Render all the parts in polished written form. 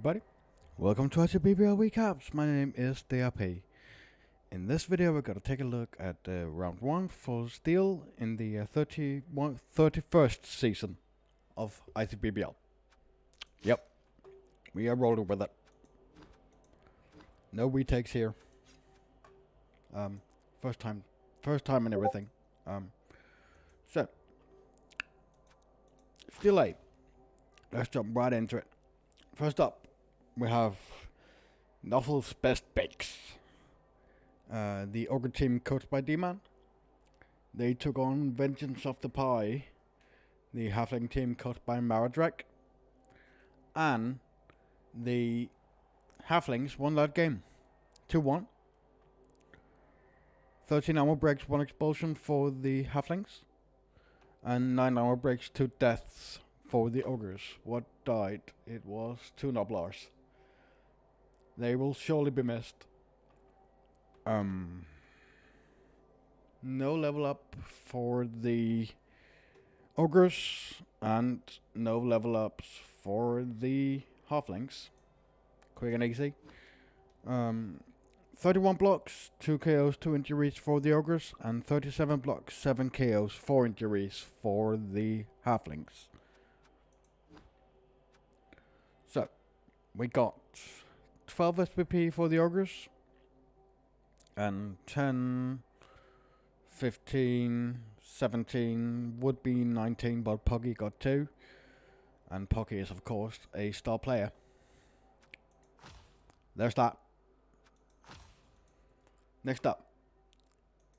everybody. Welcome to ICBBL Recaps. My name is DRP. In this video, we're going to take a look at round 1 for Steel in the 31st season of ICBBL. Yep, we are rolling with it. No retakes here. First time and everything. So, Steel A. Let's jump right into it. First up, we have Nuffle's Best Bakes. The Ogre team coached by D-Man. They took on Vengeance of the Pie. The Halfling team coached by Maradrek. And the Halflings won that game. 2-1. 13 armor breaks, 1 expulsion for the Halflings. And 9 armor breaks, 2 deaths for the Ogres. What died? It was 2 Noblars. They will surely be missed. No level up for the Ogres and no level ups for the Halflings. Quick and easy. 31 blocks, 2 KOs, 2 injuries for the Ogres, and 37 blocks, 7 KOs, 4 injuries for the Halflings. So, we got 12 SPP for the Ogres, and 10, 15, 17, would be 19, but Puggy got 2. And Puggy is, of course, a star player. There's that. Next up,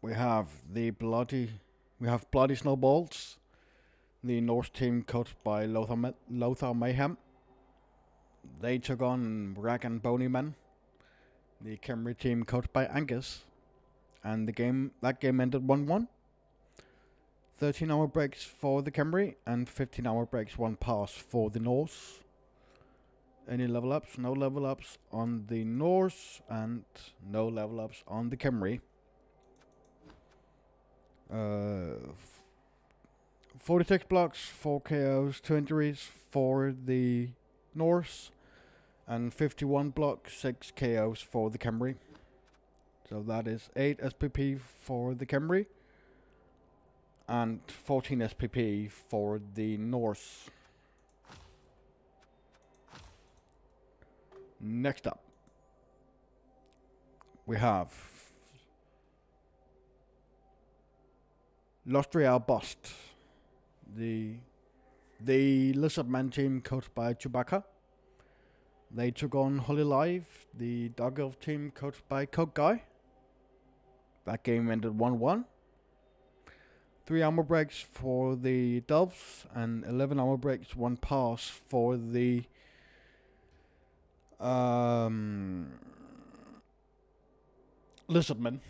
we have Bloody Snowballs, the Norse team coached by Lothar Mayhem. They took on Rag and Bony Men, the Khemri team coached by Angus, and that game ended 1-1. 13 hour breaks for the Khemri and 15 hour breaks, 1 pass for the Norse. Any level ups? No level ups on the Norse and no level ups on the Khemri. 46 blocks, 4 KOs, 2 injuries for the Norse, and 51 blocks, 6 KOs for the Khemri. So that is 8 SPP for the Khemri and 14 SPP for the Norse. Next up, we have Lostria Bust, the Lizardman team coached by Chewbacca. They took on Holy Live, the Dog Elf team coached by Coke Guy. That game ended 1-1. 3 armor breaks for the Doves and 11 armor breaks, 1 pass for the Lizardmen.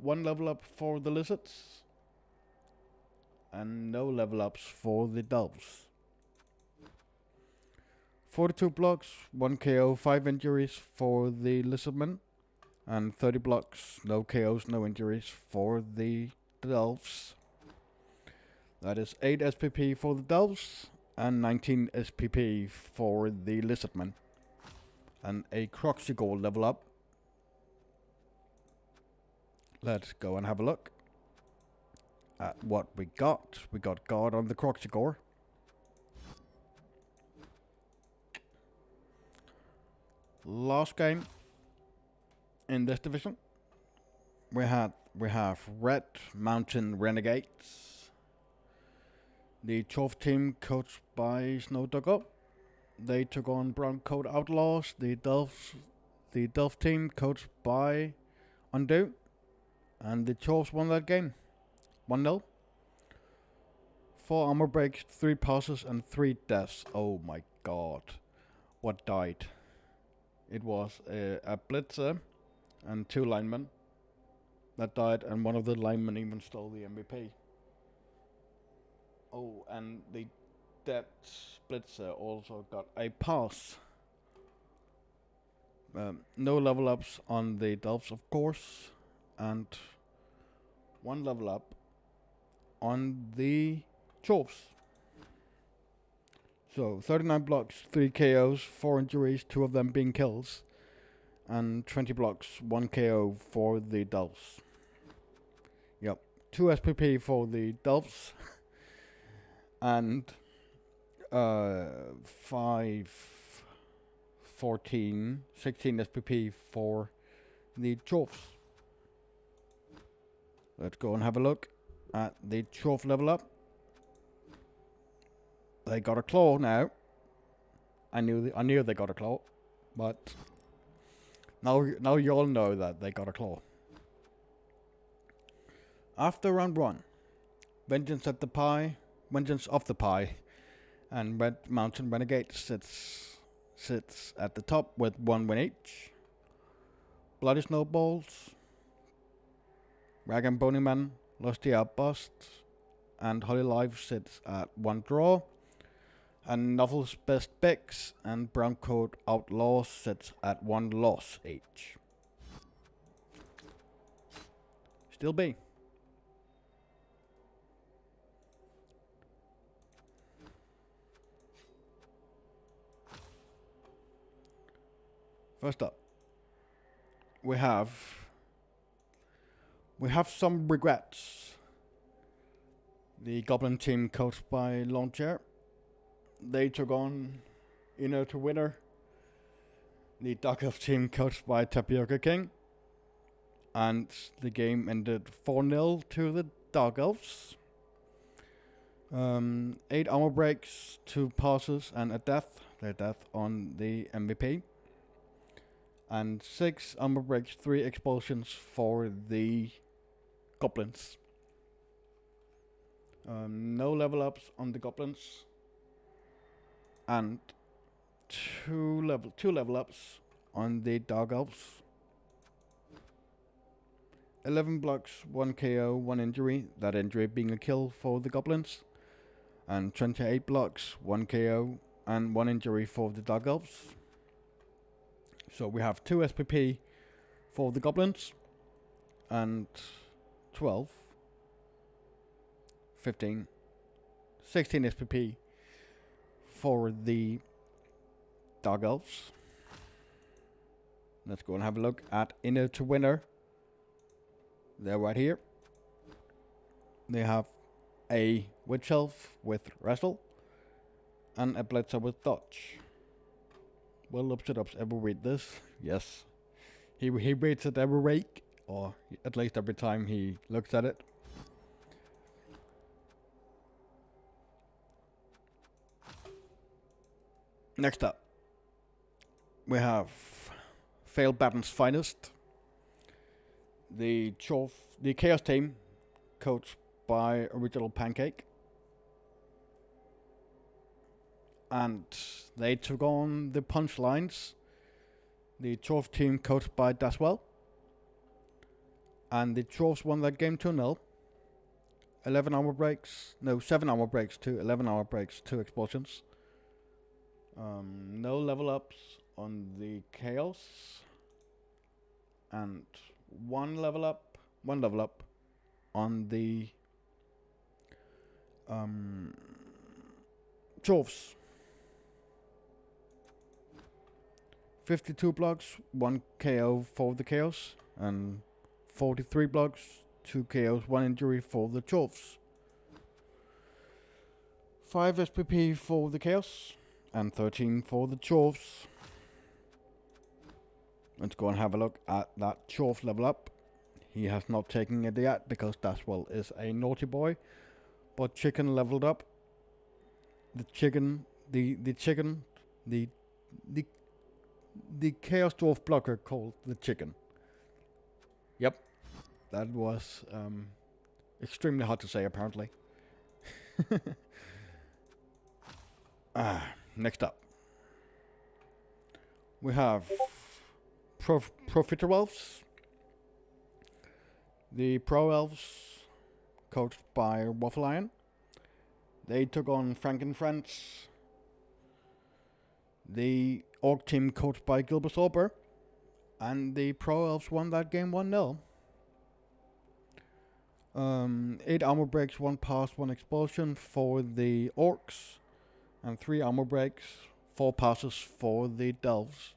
1 level up for the Lizards and no level ups for the Doves. 42 blocks, 1 KO, 5 injuries for the Lizardmen, and 30 blocks, no KOs, no injuries for the Delves. That is 8 SPP for the Delves and 19 SPP for the Lizardmen. And a Croxigore level up. Let's go and have a look at what we got. We got guard on the Croxigore. Last game in this division, we have Red Mountain Renegades, the 12th team coached by Snowdogger. They took on Brown Coat Outlaws, the Delph team coached by Undo, and the Chorfs won that game 1-0. 4 armor breaks, 3 passes, and 3 deaths. Oh my god, what died? It was a blitzer and 2 linemen that died, and one of the linemen even stole the MVP. Oh, and the dead blitzer also got a pass. No level ups on the Delphs, of course, and 1 level up on the Chorfs. So 39 blocks, 3 KOs, 4 injuries, 2 of them being kills, and 20 blocks, 1 KO for the Delphs. Yep, 2 SPP for the Delphs, and 5, 14, 16 SPP for the Dwarfs. Let's go and have a look at the Dwarf level up. They got a claw now. I knew they got a claw, but now you all know that they got a claw. After round 1, Vengeance of the Pie, and Red Mountain Renegade sits at the top with 1 win each. Bloody Snowballs, Rag and Bony Man, Lusty Outburst, and Holy Life sits at 1 draw. And Novel's Best Picks and Brown Coat Outlaws sits at 1 loss each. Still B. First up, we have some regrets. The Goblin team coached by Launcher. They took on Inner to Winner. The Dark Elf team coached by Tapioca King. And the game ended 4-0 to the Dark Elves. 8 armor breaks, 2 passes, and a death. Their death on the MVP. And 6 armor breaks, 3 expulsions for the Goblins. No level ups on the Goblins. And 2 level ups on the Dark Elves. 11 blocks, 1 KO, 1 injury, that injury being a kill for the Goblins. And 28 blocks, 1 KO, and 1 injury for the Dark Elves. So we have 2 SPP for the Goblins, and 12, 15, 16 SPP for the Dark Elves. Let's go and have a look at Inner to Winner. They're right here. They have a Witch Elf with Wrestle and a Blitzer with Dodge. Will Lupsidups ever read this? Yes. He reads it every week, or at least every time he looks at it. Next up, we have Failed Batten's Finest. The Chaos team, coached by Original Pancake. And they took on the Punchlines. The Chorf team, coached by Daswell. And the Chorfs won that game 2-0. 7 armor breaks, 2 11 armor breaks, 2 expulsions. No level ups on the Chaos. And one level up on the Chorfs. 52 blocks, 1 KO for the Chaos, and 43 blocks, 2 KOs, 1 injury for the Chorfs. 5 SPP for the Chaos, and 13 for the Chorfs. Let's go and have a look at that Chorf level up. He has not taken it yet because Daswell is a naughty boy, but Chicken leveled up. The Chaos Dwarf blocker called the Chicken. Yep, that was extremely hard to say apparently. Next up, we have Profiter Elves. The Pro Elves, coached by Waffle Iron. They took on Frankenfriends. The Orc team, coached by Gilbersorber. And the Pro Elves won that game 1-0. 8 armor breaks, 1 pass, 1 expulsion for the Orcs. and 3 armor breaks, 4 passes for the delves.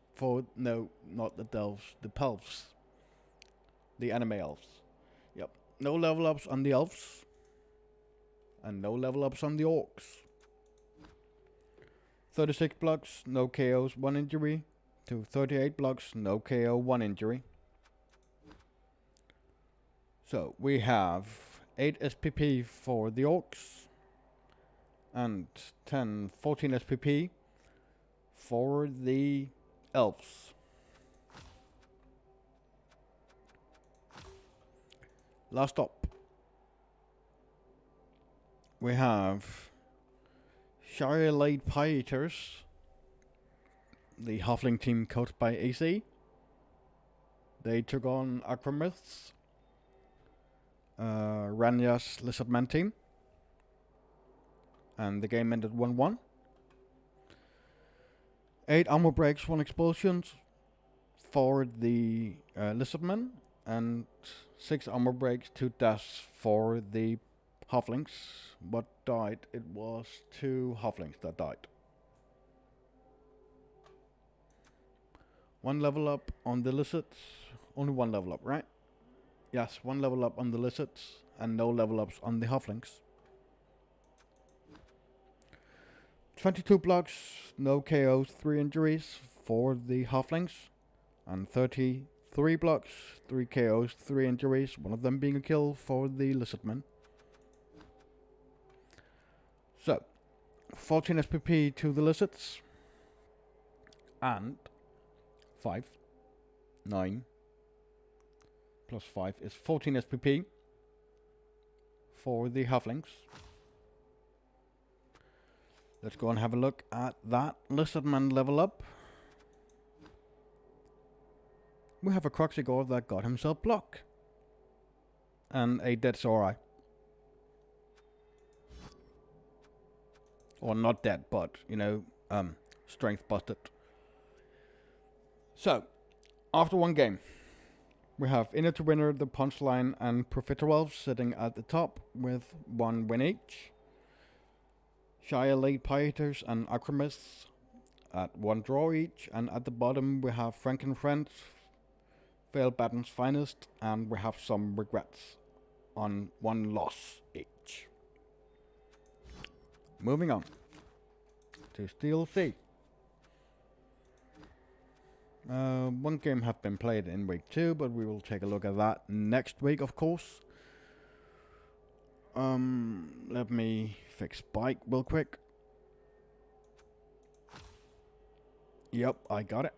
No, not the delves, the pelves. The anime elves. Yep. No level ups on the elves. And no level ups on the orcs. 36 blocks, no KOs, 1 injury. To 38 blocks, no KO, 1 injury. So we have 8 SPP for the orcs. And 14 SPP for the elves. Last up, we have Shire Laid Pie Eaters, the halfling team coached by AC. They took on Acromyths, Ranya's Lizardman team, and the game ended 1-1. 8 armor breaks, 1 explosions for the Lizardmen, and 6 armor breaks, 2 deaths for the halflings. What died? It was 2 halflings that died. 1 level up on the lizards. Only 1 level up, right? Yes, 1 level up on the lizards and no level ups on the halflings. 22 blocks, no KOs, 3 injuries for the halflings. And 33 blocks, 3 KOs, 3 injuries, one of them being a kill for the lizardmen. So, 14 SPP to the lizards. And 5, 9, plus 5 is 14 SPP for the halflings. Let's go and have a look at that lizardman level up. We have a Croxigore that got himself block. And a dead Zorai. Or not dead, but, strength busted. So, after 1 game, we have Inner to Winner, the Punchline, and Profiterolf sitting at the top with 1 win each. Shire Laid Pie Eaters and Acromyths at 1 draw each. And at the bottom we have Frank and Friends, Fail Batten's Finest, and we have some regrets on 1 loss each. Moving on to Steel Sea. 1 game have been played in week 2, but we will take a look at that next week, of course. Let me fix Bike real quick. Yep, I got it.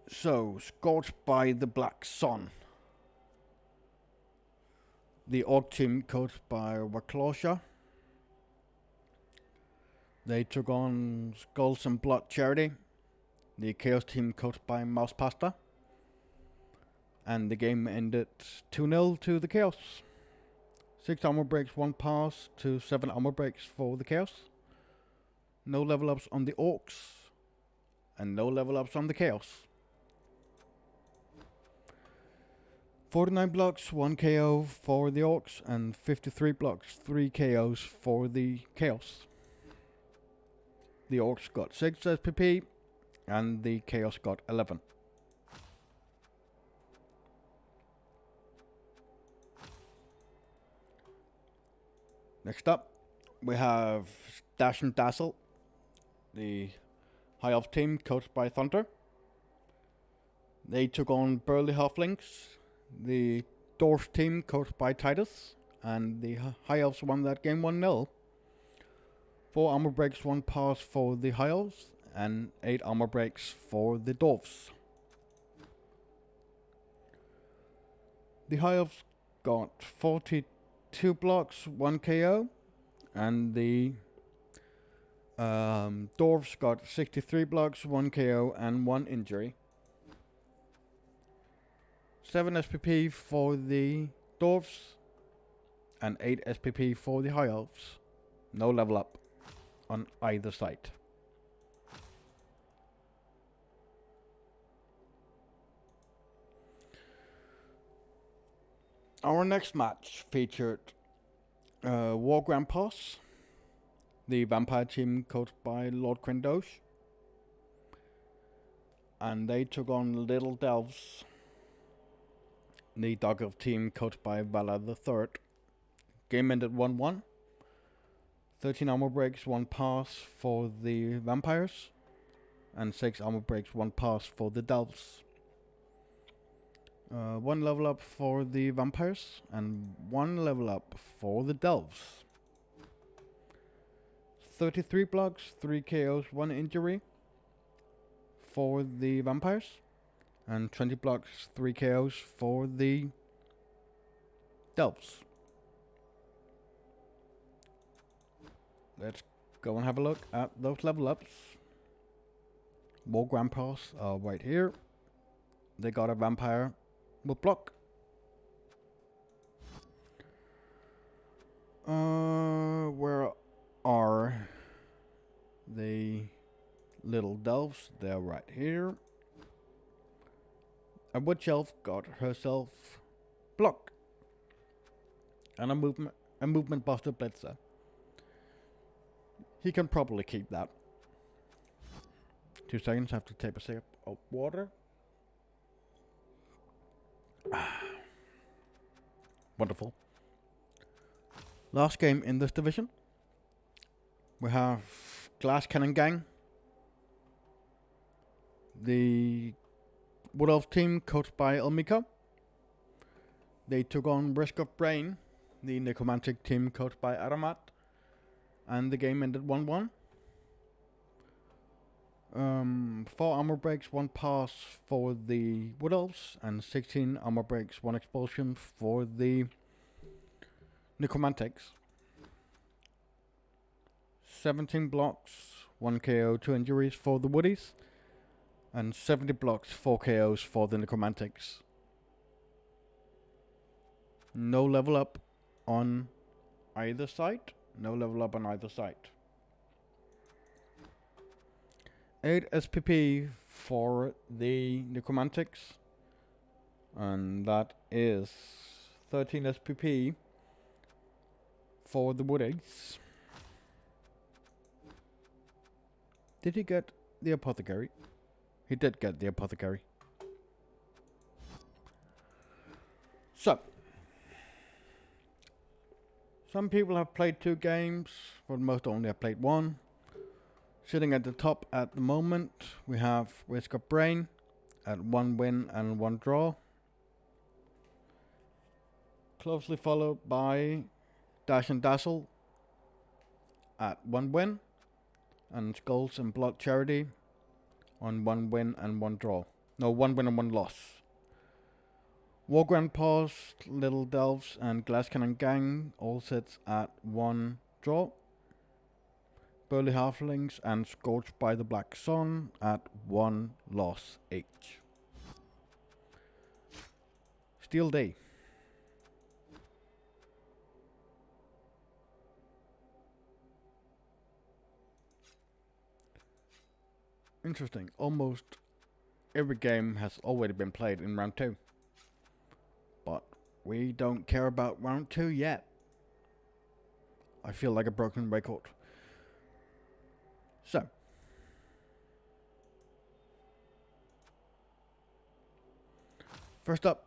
So, Scorched by the Black Sun. The Orc team coached by Waklosha. They took on Skulls and Blood Charity. The Chaos team coached by Mouse Pasta. And the game ended 2-0 to the Chaos. 6 armor breaks, 1 pass to 7 armor breaks for the Chaos. No level ups on the Orcs. And no level ups on the Chaos. 49 blocks, 1 KO for the Orcs. And 53 blocks, 3 KOs for the Chaos. The Orcs got 6 SPP. And the Chaos got 11. Next up, we have Dash and Dazzle, the High Elf team coached by Thunder. They took on Burly Halflings, the Dwarf team coached by Titus, and the High Elves won that game 1-0. 4 armor breaks, 1 pass for the High Elves, and 8 armor breaks for the Dwarfs. The High Elves got 42 blocks, 1 KO, and the Dwarves got 63 blocks, 1 KO, and 1 injury. 7 SPP for the Dwarves, and 8 SPP for the High Elves. No level up on either side. Our next match featured War Grandpas the vampire team coached by Lord Quindosh. And they took on Little Delves, the Dog Elf team coached by Vala the Third. Game ended 1-1. 13 armor breaks, 1 pass for the vampires, and 6 armor breaks, 1 pass for the Delves. 1 level up for the vampires, and 1 level up for the Delves. 33 blocks, 3 KOs, 1 injury for the vampires, and 20 blocks, 3 KOs for the Delves. Let's go and have a look at those level ups. War Grandpas are right here. They got a vampire with block. Where are the Little Delves? They're right here. A Witch Elf got herself block. And a movement buster blitzer. He can probably keep that. 2 seconds, I have to take a sip of water. Wonderful. Last game in this division. We have Glass Cannon Gang. The Wood Elf team coached by Elmika. They took on Risk of Brain, the Necromantic team coached by Aramat. And the game ended 1-1. 4 armor breaks, 1 pass for the Wood Elves, and 16 armor breaks, 1 expulsion for the Necromantics. 17 blocks, 1 KO, 2 injuries for the Woodies, and 70 blocks, 4 KOs for the Necromantics. No level up on either side. 8 SPP for the Necromantics, and that is 13 SPP for the Woodies. Did he get the Apothecary? He did get the Apothecary. So, some people have played 2 games, for most only have played 1. Sitting at the top at the moment, we have Risk of Brain at 1 win and 1 draw. Closely followed by Dash and Dazzle at 1 win, and Skulls and Blood Charity on 1 win and 1 draw. No, 1 win and 1 loss. War Grandpas, Little Delves, and Glass Cannon Gang all sits at 1 draw. Burly Halflings and Scorched by the Black Sun at 1 loss each. Steel Day. Interesting. Almost every game has already been played in round 2. But we don't care about round 2 yet. I feel like a broken record. So, first up,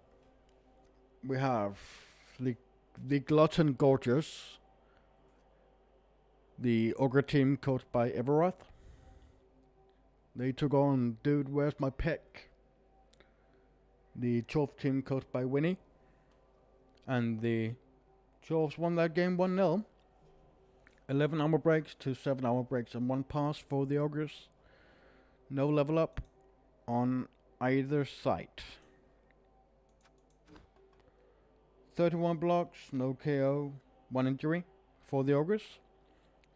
we have the Glutton Gorgeous, the Ogre team coached by Everoth. They took on Dude, Where's My Pick, the Chorf team coached by Winnie. And the Chorfs won that game 1-0. 11 armor breaks, 2 7 armor breaks, and 1 pass for the Ogres. No level up on either side. 31 blocks, no KO, 1 injury for the Ogres.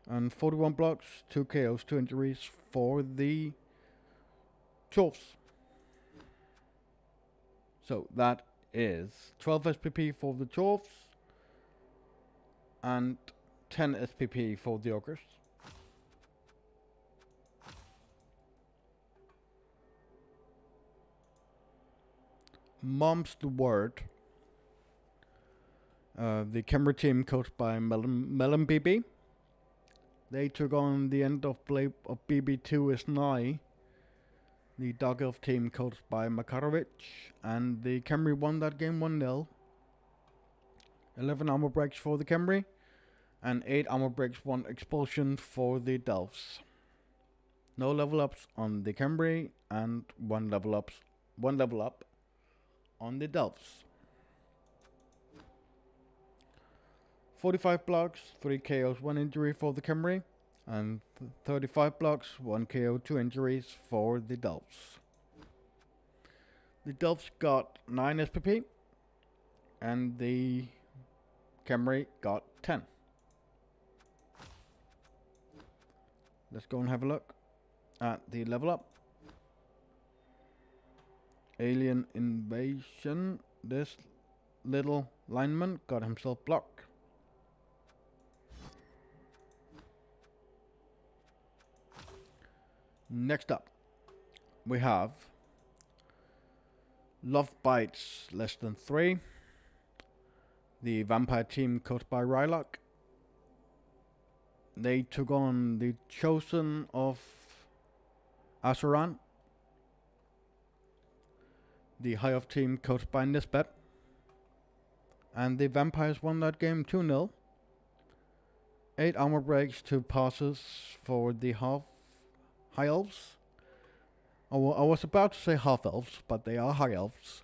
And 41 blocks, 2 KOs, 2 injuries for the Chorfs. So that is 12 SPP for the Chorfs and 10 SPP for the Ogres. Mom's the Word. The camera team coached by Melon BB. They took on the end of play of BB2 is nigh. The Dark Elf team coached by Makarovic, and the Camry won that game 1-0. 11 armor breaks for the Camry, and 8 armor breaks, 1 expulsion for the Delphs. No level ups on the Camry, and 1 level up on the Delphs. 45 blocks, 3 KOs, 1 injury for the Camry, and 35 blocks, 1 KO, 2 injuries for the Delphs. The Delphs got 9 SPP, and the Camry got 10. Let's go and have a look at the level up. Alien Invasion. This little lineman got himself blocked. Next up, we have Love Bites less than 3. The vampire team coached by Rylock. They took on the Chosen of Azuran. The High Elf team coached by Nisbet. And the vampires won that game 2-0. 8 armor breaks, 2 passes for the High Elves. I was about to say half elves, but they are High Elves.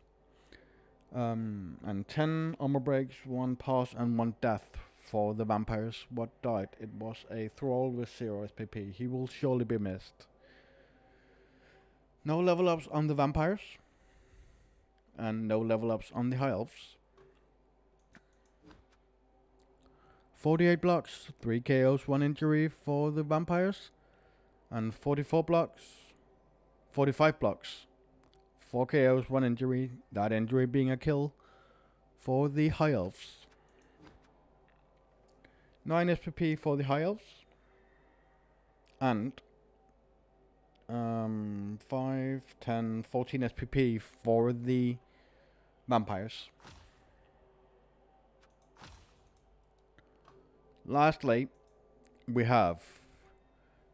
And 10 armor breaks, 1 pass, and 1 death for the vampires. What died? It was a thrall with 0 SPP. He will surely be missed. No level ups on the vampires, and no level ups on the High Elves. 48 blocks, 3 KOs, 1 injury for the vampires, and 45 blocks, 4 KOs, 1 injury, that injury being a kill for the High Elves. 9 SPP for the High Elves, and 5, 10, 14 SPP for the vampires. Lastly, we have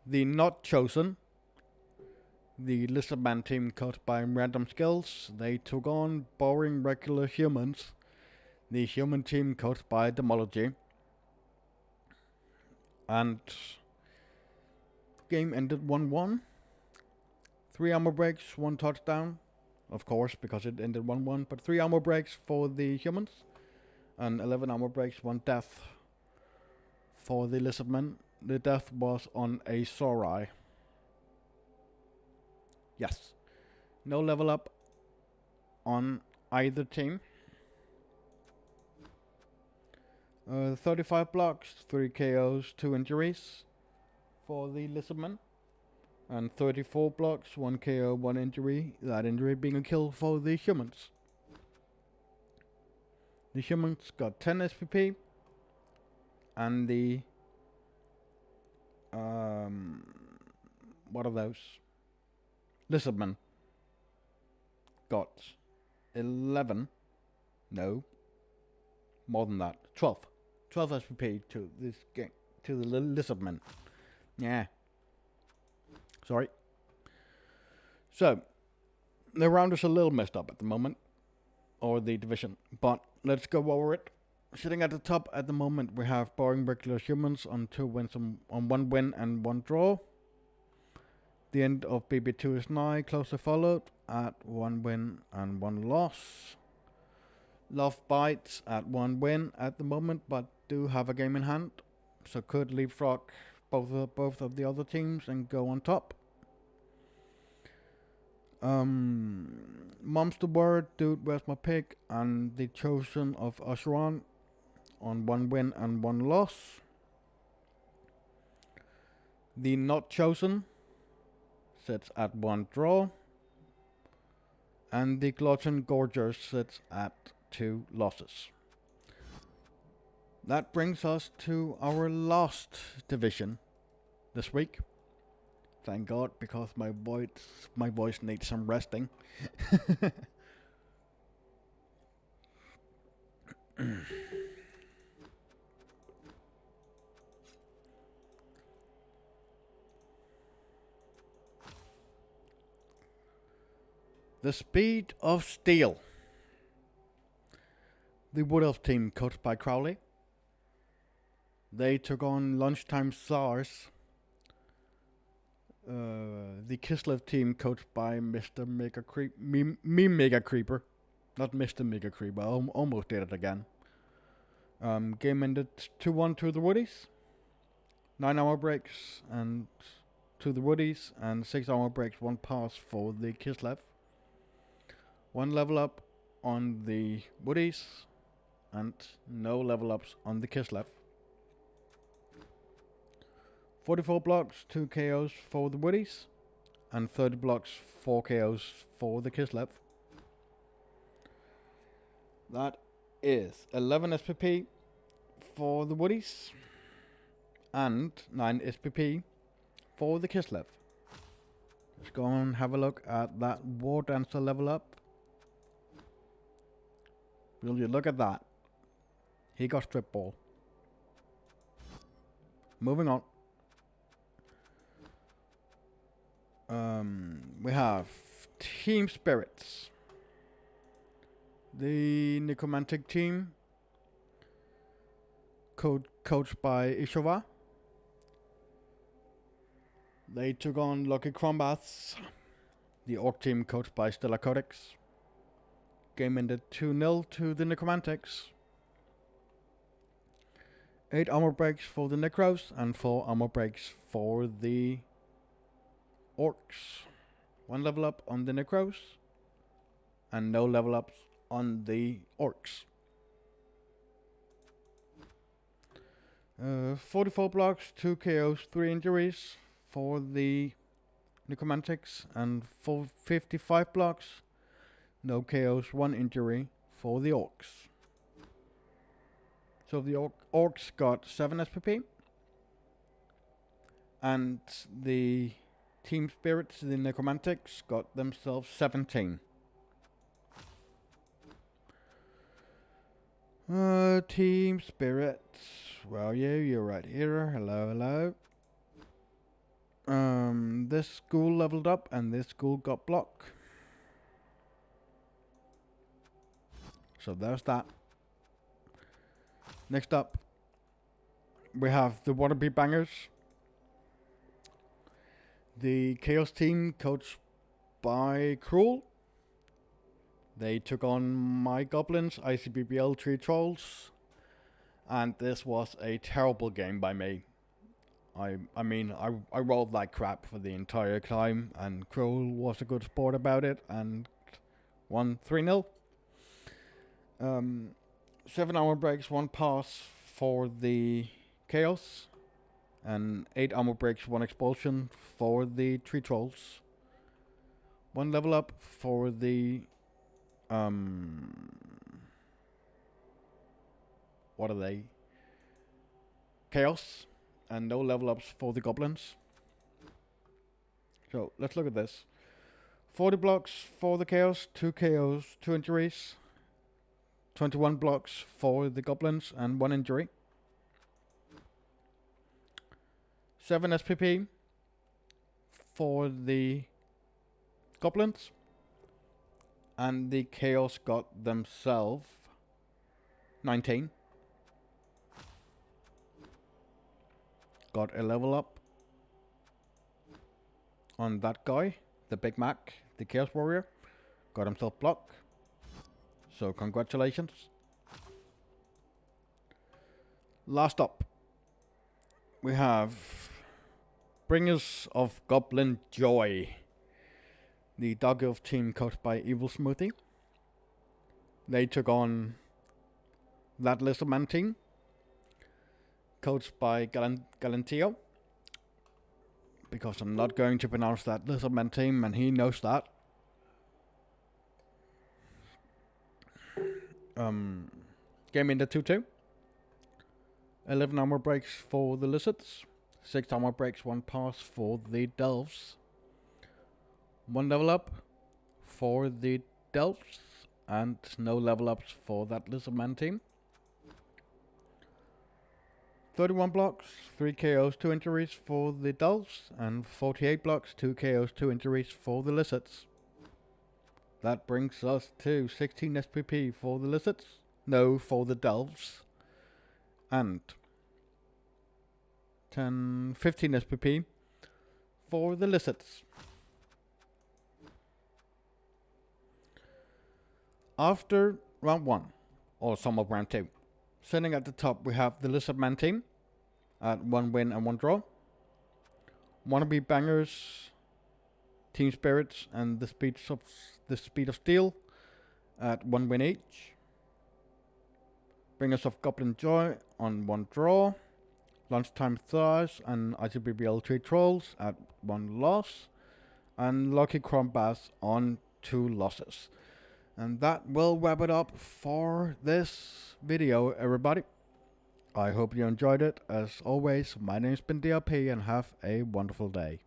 the Not Chosen. The Lizardman team coached by Random Skills. They took on boring regular humans. The human team coached by Demology. And game ended 1-1. 3 armor breaks, 1 touchdown. Of course, because it ended 1-1. But 3 armor breaks for the humans. And 11 armor breaks, 1 death for the Lizardman. The death was on a Sorai. Yes. No level up on either team. 35 blocks, 3 KOs, 2 injuries for the Lizardman. And 34 blocks, 1 KO, 1 injury. That injury being a kill for the humans. The humans got 10 SPP. And the... what are those? Lizardman got 11, no, more than that, 12 SPP to this game, to the Lizardman. Yeah. Sorry. So, the round is a little messed up at the moment, or the division, but let's go over it. Sitting at the top at the moment, we have boring regular humans on 2 wins on 1 win and 1 draw. The end of BB2 is nigh, closely followed at 1 win and 1 loss. Love Bites at 1 win at the moment, but do have a game in hand, so could leapfrog both of the other teams and go on top. Mom's the Word, Dude Where's My Pig, and the Chosen of Azuran on 1 win and 1 loss. The Not Chosen sits at 1 draw, and the Glutton Gorger sits at 2 losses. That brings us to our last division this week. Thank God, because my voice needs some resting. The Speed of Steel. The Wood Elf team, coached by Crowley. They took on Lunchtime Stars. The Kislev team, coached by Mr. Mega Creep, me Mega Creeper, not Mr. Mega Creeper. I almost did it again. Game ended 2-1 to the Woodies. 9 hour breaks and to the Woodies, and 6 hour breaks, 1 pass for the Kislev. 1 level up on the Woodies, and no level ups on the Kislev. 44 blocks, 2 KOs for the Woodies, and 30 blocks, 4 KOs for the Kislev. That is 11 SPP for the Woodies, and 9 SPP for the Kislev. Let's go and have a look at that War Dancer level up. Will you look at that? He got strip ball. Moving on. We have Team Spirits. The Necromantic team, coached by Ishova. They took on Lucky Crombats. The Orc team, coached by Stella Codex. Game ended 2-0 to the Necromantics. 8 armor breaks for the Necros and 4 armor breaks for the Orcs. 1 level up on the Necros and no level ups on the Orcs. 44 blocks, 2 KOs, 3 injuries for the Necromantics, and 55 blocks, no KOs, 1 injury for the Orcs. So the Orcs got 7 SPP, and the Team Spirits, the Necromantics, got themselves 17. Team Spirits, where are you? You're right here. Hello. This school leveled up and this school got block. So there's that. Next up, we have the Waterby Bangers. The Chaos team, coached by Cruel. They took on my Goblins, ICBBL 3 Trolls. And this was a terrible game by me. I mean, I rolled like crap for the entire time, and Cruel was a good sport about it and won 3-0. 7 hour breaks, 1 pass for the Chaos, and 8 armor breaks, 1 expulsion for the Tree Trolls. 1 level up for the what are they? Chaos, and no level ups for the Goblins. So let's look at this. 40 blocks for the Chaos, 2 KOs, 2 injuries. 21 blocks for the Goblins and 1 injury. 7 SPP for the Goblins, and the Chaos got themselves 19. Got a level up on that guy, the Big Mac, the Chaos Warrior. Got himself block. So congratulations. Last up, we have Bringers of Goblin Joy. The Dog Elf team, coached by Evil Smoothie. They took on that Lizardman team, coached by Galantio. Because I'm not going to pronounce that Lizardman team, and he knows that. Game ended 2-2. 11 armor breaks for the Lizards. 6 armor breaks, 1 pass for the Delves. 1 level up for the Delves, and no level ups for that Lizardman team. 31 blocks, 3 KOs, 2 injuries for the Delves, and 48 blocks, 2 KOs, 2 injuries for the Lizards. That brings us to 16 SPP for the lizards. No, for the delves. And 15 SPP for the lizards. After round 1, or some of round 2, sitting at the top we have the Lizard Man team at 1 win and 1 draw. Wannabe Bangers, Team Spirits, and the Speed of Steel at 1 win each. Bringers of Goblin Joy on 1 draw. Lunchtime Thars and ICBBL 3 Trolls at 1 loss. And Lucky Crombass on 2 losses. And that will wrap it up for this video, everybody. I hope you enjoyed it. As always, my name's been DRP and have a wonderful day.